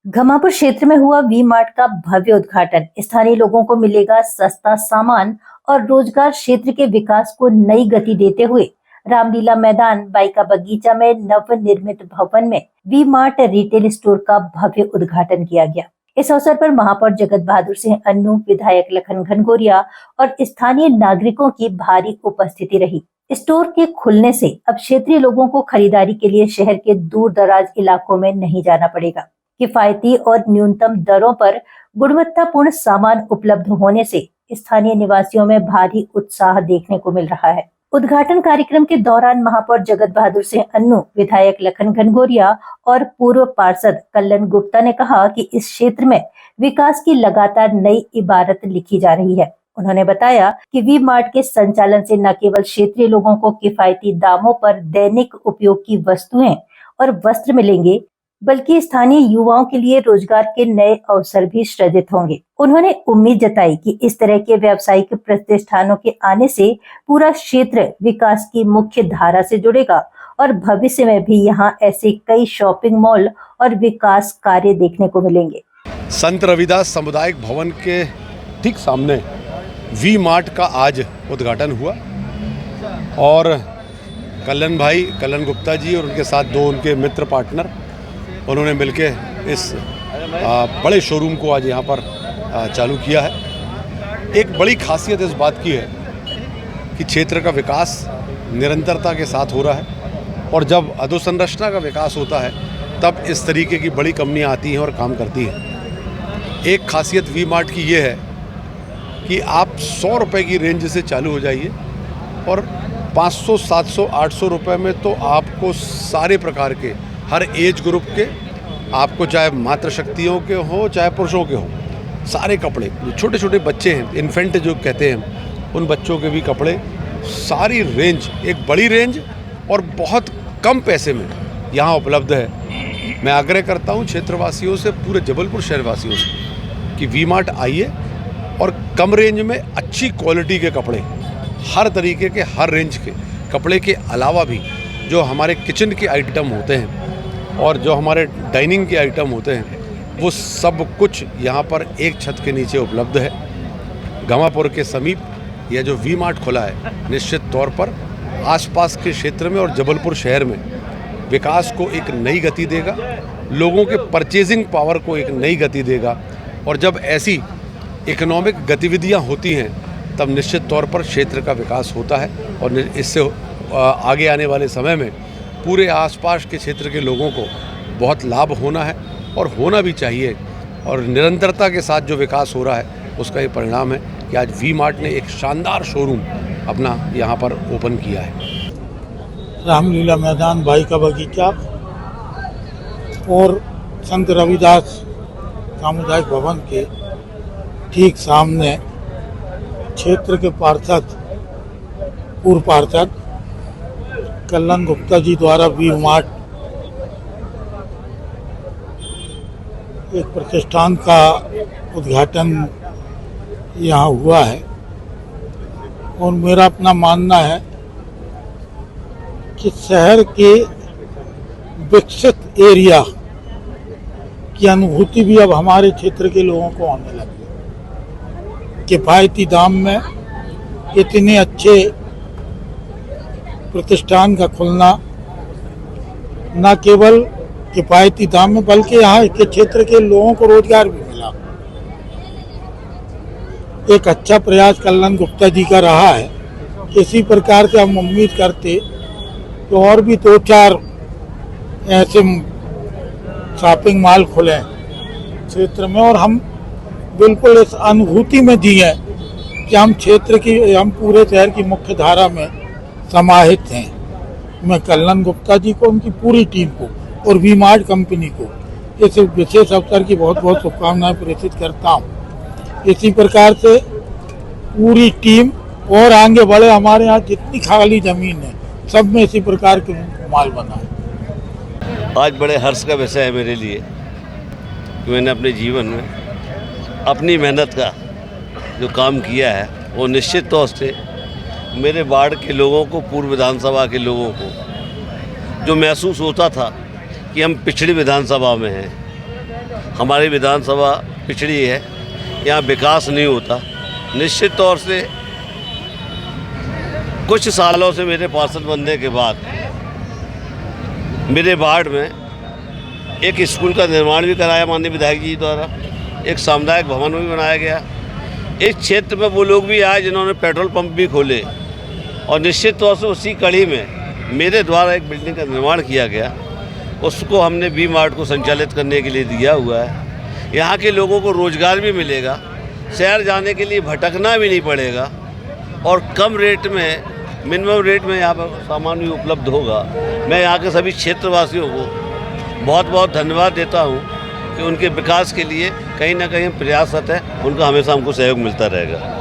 घमापुर क्षेत्र में हुआ वी मार्ट का भव्य उद्घाटन। स्थानीय लोगों को मिलेगा सस्ता सामान और रोजगार। क्षेत्र के विकास को नई गति देते हुए रामलीला मैदान बाइका बगीचा में नवनिर्मित भवन में वी मार्ट रिटेल स्टोर का भव्य उद्घाटन किया गया। इस अवसर पर महापौर जगत बहादुर सिंह अन्नू, विधायक लखन घनघोरिया और स्थानीय नागरिकों की भारी उपस्थिति रही। स्टोर के खुलने से अब क्षेत्रीय लोगों को खरीदारी के लिए शहर के दूर दराज इलाकों में नहीं जाना पड़ेगा। किफायती और न्यूनतम दरों पर गुणवत्तापूर्ण सामान उपलब्ध होने से स्थानीय निवासियों में भारी उत्साह देखने को मिल रहा है। उद्घाटन कार्यक्रम के दौरान महापौर जगत बहादुर सिंह अन्नू, विधायक लखन घनघोरिया और पूर्व पार्षद कल्याण गुप्ता ने कहा कि इस क्षेत्र में विकास की लगातार नई इबारत लिखी जा रही है। उन्होंने बताया कि वी मार्ट के संचालन से न केवल क्षेत्रीय लोगों को किफायती दामों पर दैनिक उपयोग की वस्तुएं और वस्त्र मिलेंगे, बल्कि स्थानीय युवाओं के लिए रोजगार के नए अवसर भी सृजित होंगे। उन्होंने उम्मीद जताई कि इस तरह के व्यावसायिक प्रतिष्ठानों के आने से पूरा क्षेत्र विकास की मुख्य धारा से जुड़ेगा और भविष्य में भी यहाँ ऐसे कई शॉपिंग मॉल और विकास कार्य देखने को मिलेंगे। संत रविदास सामुदायिक भवन के ठीक सामने वी मार्ट का आज उद्घाटन हुआ और कल्याण गुप्ता जी और उनके साथ दो उनके मित्र पार्टनर, उन्होंने मिलके इस बड़े शोरूम को आज यहाँ पर चालू किया है। एक बड़ी खासियत इस बात की है कि क्षेत्र का विकास निरंतरता के साथ हो रहा है और जब अधोसंरचना का विकास होता है तब इस तरीके की बड़ी कंपनियाँ आती हैं और काम करती हैं। एक खासियत वी मार्ट की ये है कि आप 100 रुपये की रेंज से चालू हो जाइए और 500, 700, 800 रुपये में तो आपको सारे प्रकार के हर एज ग्रुप के, आपको चाहे मातृशक्तियों के हो चाहे पुरुषों के हो, सारे कपड़े, जो छोटे छोटे बच्चे हैं, इन्फेंट जो कहते हैं, उन बच्चों के भी कपड़े, सारी रेंज, एक बड़ी रेंज और बहुत कम पैसे में यहाँ उपलब्ध है। मैं आग्रह करता हूँ क्षेत्रवासियों से, पूरे जबलपुर शहरवासियों से कि वी मार्ट आइए और कम रेंज में अच्छी क्वालिटी के कपड़े, हर तरीके के, हर रेंज के कपड़े के अलावा भी जो हमारे किचन के आइटम होते हैं और जो हमारे डाइनिंग के आइटम होते हैं, वो सब कुछ यहाँ पर एक छत के नीचे उपलब्ध है। घमापुर के समीप यह जो वी मार्ट खुला है, निश्चित तौर पर आसपास के क्षेत्र में और जबलपुर शहर में विकास को एक नई गति देगा, लोगों के परचेजिंग पावर को एक नई गति देगा। और जब ऐसी इकोनॉमिक गतिविधियाँ होती हैं तब निश्चित तौर पर क्षेत्र का विकास होता है और इससे आगे आने वाले समय में पूरे आसपास के क्षेत्र के लोगों को बहुत लाभ होना है और होना भी चाहिए। और निरंतरता के साथ जो विकास हो रहा है उसका ये परिणाम है कि आज वी मार्ट ने एक शानदार शोरूम अपना यहाँ पर ओपन किया है। रामलीला मैदान बाइका बगीचा और संत रविदास सामुदायिक भवन के ठीक सामने क्षेत्र के पार्षद, पूर्व पार्षद कल्याण गुप्ता जी द्वारा वी मार्ट एक प्रतिष्ठान का उद्घाटन यहाँ हुआ है और मेरा अपना मानना है कि शहर के विकसित एरिया की अनुभूति भी अब हमारे क्षेत्र के लोगों को होने लगी। किफायती दाम में इतने अच्छे प्रतिष्ठान का खुलना, न केवल किफायती दाम में बल्कि यहाँ के क्षेत्र के लोगों को रोजगार भी मिला। एक अच्छा प्रयास कल्याण गुप्ता जी का रहा है। इसी प्रकार से हम उम्मीद करते तो और भी 2-4 ऐसे शॉपिंग मॉल खुले क्षेत्र में और हम बिल्कुल इस अनुभूति में जी हैं कि हम क्षेत्र की, हम पूरे शहर की मुख्य धारा में समाहित हैं। मैं कल्याण गुप्ता जी को, उनकी पूरी टीम को और वी मार्ट कंपनी को इस विशेष अवसर की बहुत बहुत शुभकामनाएं प्रेषित करता हूँ। इसी प्रकार से पूरी टीम और आगे बढ़े। हमारे यहाँ जितनी खाली जमीन है सब में इसी प्रकार के माल बनाए। आज बड़े हर्ष का विषय है मेरे लिए कि मैंने अपने जीवन में अपनी मेहनत का जो काम किया है वो निश्चित तौर से मेरे वार्ड के लोगों को, पूर्व विधानसभा के लोगों को जो महसूस होता था कि हम पिछड़ी विधानसभा में हैं, हमारी विधानसभा पिछड़ी है, यहाँ विकास नहीं होता। निश्चित तौर से कुछ सालों से मेरे पार्षद बनने के बाद मेरे वार्ड में एक स्कूल का निर्माण भी कराया माननीय विधायक जी द्वारा, एक सामुदायिक भवन भी बनाया गया। इस क्षेत्र में वो लोग भी आए जिन्होंने पेट्रोल पंप भी खोले, और निश्चित तौर से उसी कड़ी में मेरे द्वारा एक बिल्डिंग का निर्माण किया गया। उसको हमने वी मार्ट को संचालित करने के लिए दिया हुआ है। यहाँ के लोगों को रोज़गार भी मिलेगा, शहर जाने के लिए भटकना भी नहीं पड़ेगा, और कम रेट में, मिनिमम रेट में यहाँ पर सामान भी उपलब्ध होगा। मैं यहाँ के सभी क्षेत्रवासियों को बहुत बहुत धन्यवाद देता हूँ कि उनके विकास के लिए कहीं ना कहीं प्रयासरत है, उनका हमेशा हमको सहयोग मिलता रहेगा।